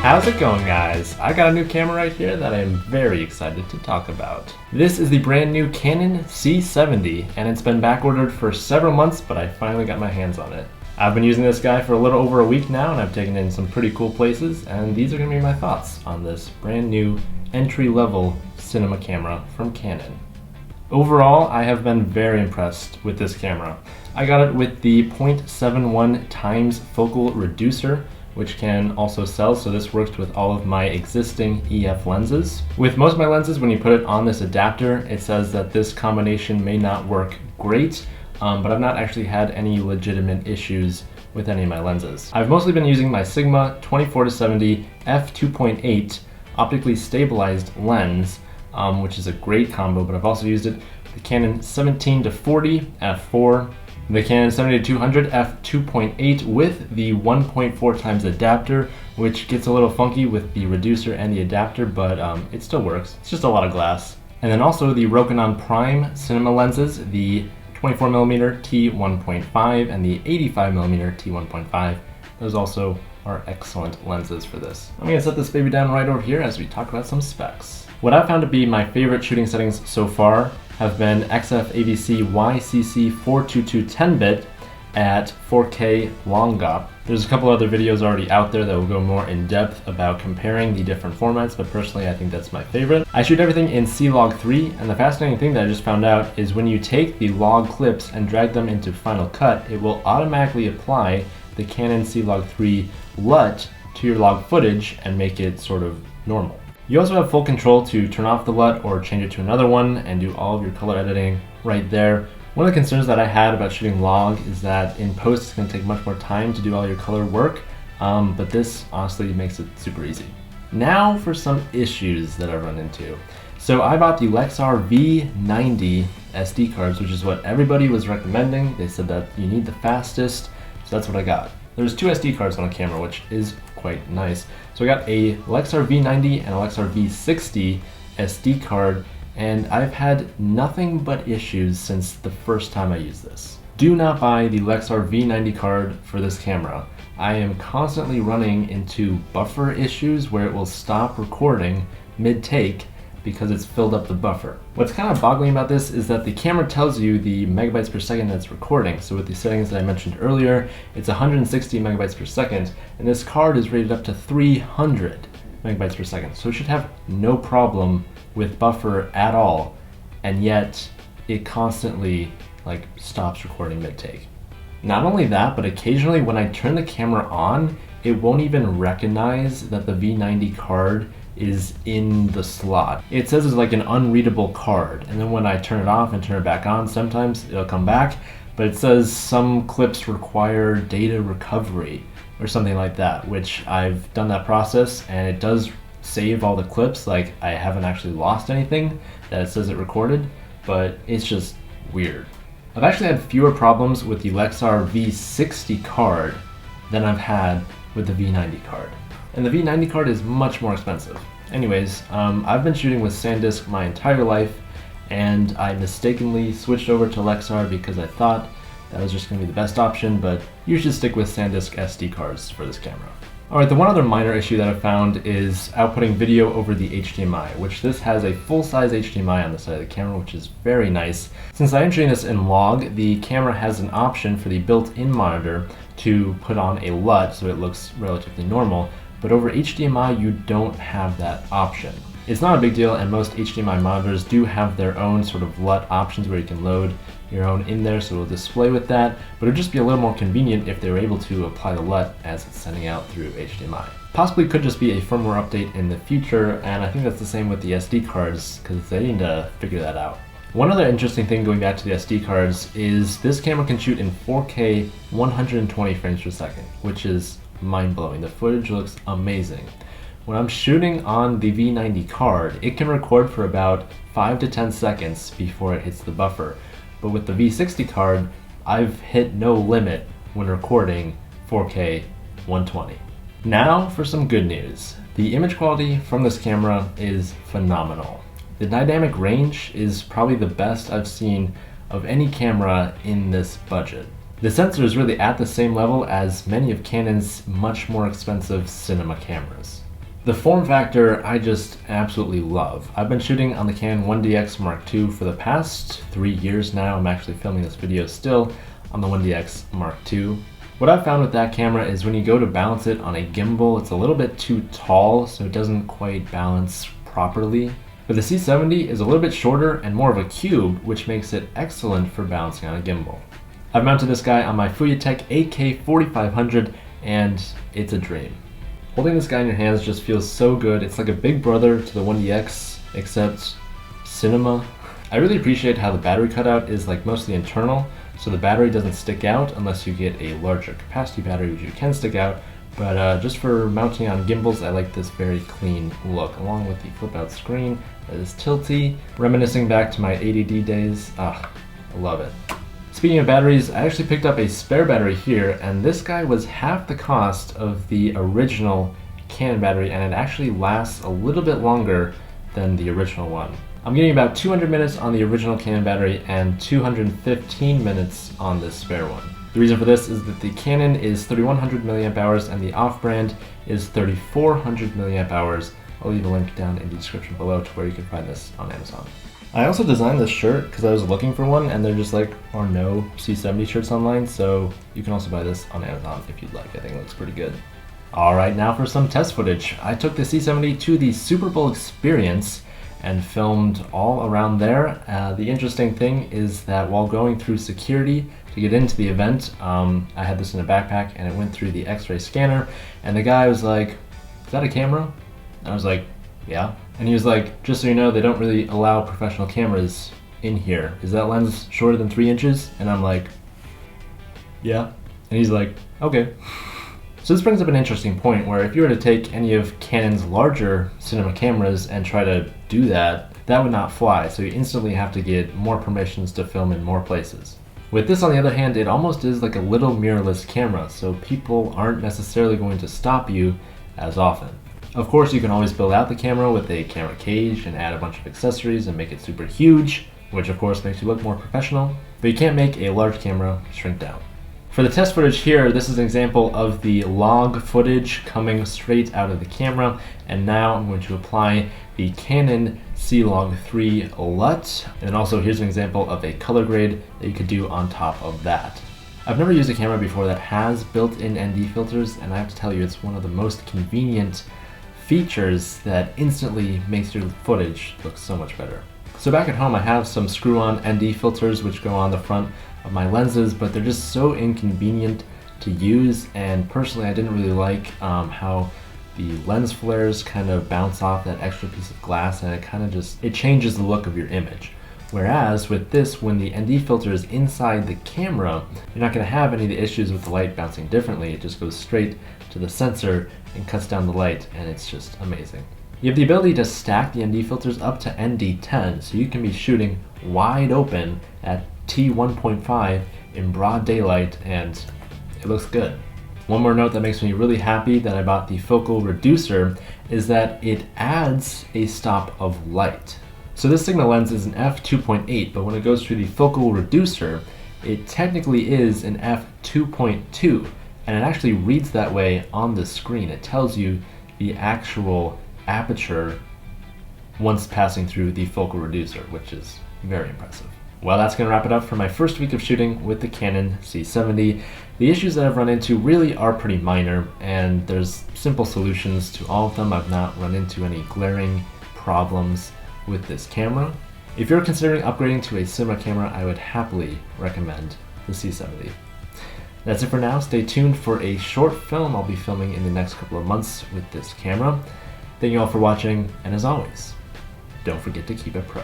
How's it going, guys? I got a new camera right here that I'm very excited to talk about. This is the brand new Canon C70, and it's been back ordered for several months, but I finally got my hands on it. I've been using this guy for a little over a week now, and I've taken it in some pretty cool places, and these are going to be my thoughts on this brand new entry-level cinema camera from Canon. Overall, I have been very impressed with this camera. I got it with the 0.71 times focal reducer, which can also sell, so this works with all of my existing EF lenses. With most of my lenses, when you put it on this adapter, it says that this combination may not work great, but I've not actually had any legitimate issues with any of my lenses. I've mostly been using my Sigma 24-70 f2.8 optically stabilized lens, which is a great combo, but I've also used it with the Canon 17-40 f4, the Canon 70-200 f2.8 with the 1.4 times adapter, which gets a little funky with the reducer and the adapter, but it still works. It's just a lot of glass. And then also the Rokinon Prime cinema lenses, the 24mm t1.5 and the 85mm t1.5. Those also are excellent lenses for this. I'm gonna set this baby down right over here as we talk about some specs. What I've found to be my favorite shooting settings so far have been XF-AVC YCC 422 10-bit at 4K long GOP. There's a couple other videos already out there that will go more in depth about comparing the different formats, but personally I think that's my favorite. I shoot everything in C-Log 3, and the fascinating thing that I just found out is when you take the log clips and drag them into Final Cut, it will automatically apply the Canon C-Log 3 LUT to your log footage and make it sort of normal. You also have full control to turn off the LUT or change it to another one and do all of your color editing right there. One of the concerns that I had about shooting log is that in post it's going to take much more time to do all your color work, but this honestly makes it super easy. Now for some issues that I've run into. So I bought the Lexar V90 SD cards, which is what everybody was recommending. They said that you need the fastest, so that's what I got. There's two SD cards on a camera, which is quite nice. So I got a Lexar V90 and a Lexar V60 SD card, and I've had nothing but issues since the first time I used this. Do not buy the Lexar V90 card for this camera. I am constantly running into buffer issues where it will stop recording mid-take because it's filled up the buffer. What's kind of boggling about this is that the camera tells you the megabytes per second that's recording. So with the settings that I mentioned earlier, it's 160 megabytes per second, and this card is rated up to 300 megabytes per second. So it should have no problem with buffer at all, and yet it constantly stops recording mid-take. Not only that, but occasionally when I turn the camera on, it won't even recognize that the V90 card is in the slot. It says it's like an unreadable card, and then when I turn it off and turn it back on, sometimes it'll come back, but it says some clips require data recovery or something like that, which I've done that process and it does save all the clips. Like, I haven't actually lost anything that it says it recorded, but it's just weird. I've actually had fewer problems with the Lexar V60 card than I've had with the V90 card. And the V90 card is much more expensive. Anyways, I've been shooting with SanDisk my entire life, and I mistakenly switched over to Lexar because I thought that was just going to be the best option, but you should stick with SanDisk SD cards for this camera. Alright, the one other minor issue that I found is outputting video over the HDMI, which this has a full-size HDMI on the side of the camera, which is very nice. Since I am shooting this in log, the camera has an option for the built-in monitor to put on a LUT so it looks relatively normal, but over HDMI you don't have that option. It's not a big deal, and most HDMI monitors do have their own sort of LUT options where you can load your own in there, so it'll display with that, but it would just be a little more convenient if they were able to apply the LUT as it's sending out through HDMI. Possibly could just be a firmware update in the future, and I think that's the same with the SD cards, because they need to figure that out. One other interesting thing going back to the SD cards is this camera can shoot in 4K 120 frames per second, which is mind-blowing. The footage looks amazing. When I'm shooting on the V90 card, it can record for about 5 to 10 seconds before it hits the buffer. But with the V60 card, I've hit no limit when recording 4K 120. Now for some good news. The image quality from this camera is phenomenal. The dynamic range is probably the best I've seen of any camera in this budget. The sensor is really at the same level as many of Canon's much more expensive cinema cameras. The form factor I just absolutely love. I've been shooting on the Canon 1DX Mark II for the past 3 years now. I'm actually filming this video still on the 1DX Mark II. What I've found with that camera is when you go to balance it on a gimbal, it's a little bit too tall, so it doesn't quite balance properly. But the C70 is a little bit shorter and more of a cube, which makes it excellent for balancing on a gimbal. I've mounted this guy on my Fuyatech AK-4500 and it's a dream. Holding this guy in your hands just feels so good. It's like a big brother to the 1DX, except cinema. I really appreciate how the battery cutout is like mostly internal, so the battery doesn't stick out unless you get a larger capacity battery, which you can stick out. But just for mounting on gimbals, I like this very clean look, along with the flip-out screen that is tilty, reminiscing back to my ADD days. I love it. Speaking of batteries, I actually picked up a spare battery here, and this guy was half the cost of the original Canon battery, and it actually lasts a little bit longer than the original one. I'm getting about 200 minutes on the original Canon battery and 215 minutes on this spare one. The reason for this is that the Canon is 3100 milliamp hours and the off-brand is 3400 milliamp hours. I'll leave a link down in the description below to where you can find this on Amazon. I also designed this shirt because I was looking for one, and there just are no C70 shirts online, so you can also buy this on Amazon if you'd like. I think it looks pretty good. Alright, now for some test footage. I took the C70 to the Super Bowl experience and filmed all around there. The interesting thing is that while going through security to get into the event, I had this in a backpack and it went through the X-ray scanner, and the guy was like, "Is that a camera?" And I was like, "Yeah." And he was like, "Just so you know, they don't really allow professional cameras in here. Is that lens shorter than 3 inches?" And I'm like, "Yeah." And he's like, "Okay." So this brings up an interesting point where if you were to take any of Canon's larger cinema cameras and try to do that, that would not fly. So you instantly have to get more permissions to film in more places. With this, on the other hand, it almost is like a little mirrorless camera, so people aren't necessarily going to stop you as often. Of course, you can always build out the camera with a camera cage and add a bunch of accessories and make it super huge, which of course makes you look more professional, but you can't make a large camera shrink down. For the test footage here, this is an example of the log footage coming straight out of the camera, and now I'm going to apply the Canon C-Log3 LUT, and then also here's an example of a color grade that you could do on top of that. I've never used a camera before that has built-in ND filters, and I have to tell you, it's one of the most convenient features that instantly makes your footage look so much better. So back at home, I have some screw-on ND filters which go on the front of my lenses, but they're just so inconvenient to use, and personally I didn't really like how the lens flares kind of bounce off that extra piece of glass, and it changes the look of your image. Whereas with this, when the ND filter is inside the camera, you're not going to have any of the issues with the light bouncing differently. It just goes straight to the sensor and cuts down the light, and it's just amazing. You have the ability to stack the ND filters up to ND10, so you can be shooting wide open at T1.5 in broad daylight, and it looks good. One more note that makes me really happy that I bought the focal reducer is that it adds a stop of light. So this Sigma lens is an f2.8, but when it goes through the focal reducer, it technically is an f2.2, and it actually reads that way on the screen. It tells you the actual aperture once passing through the focal reducer, which is very impressive. Well, that's going to wrap it up for my first week of shooting with the Canon C70. The issues that I've run into really are pretty minor, and there's simple solutions to all of them. I've not run into any glaring problems with this camera. If you're considering upgrading to a cinema camera, I would happily recommend the C70. That's it for now. Stay tuned for a short film I'll be filming in the next couple of months with this camera. Thank you all for watching, and as always, don't forget to keep it pro.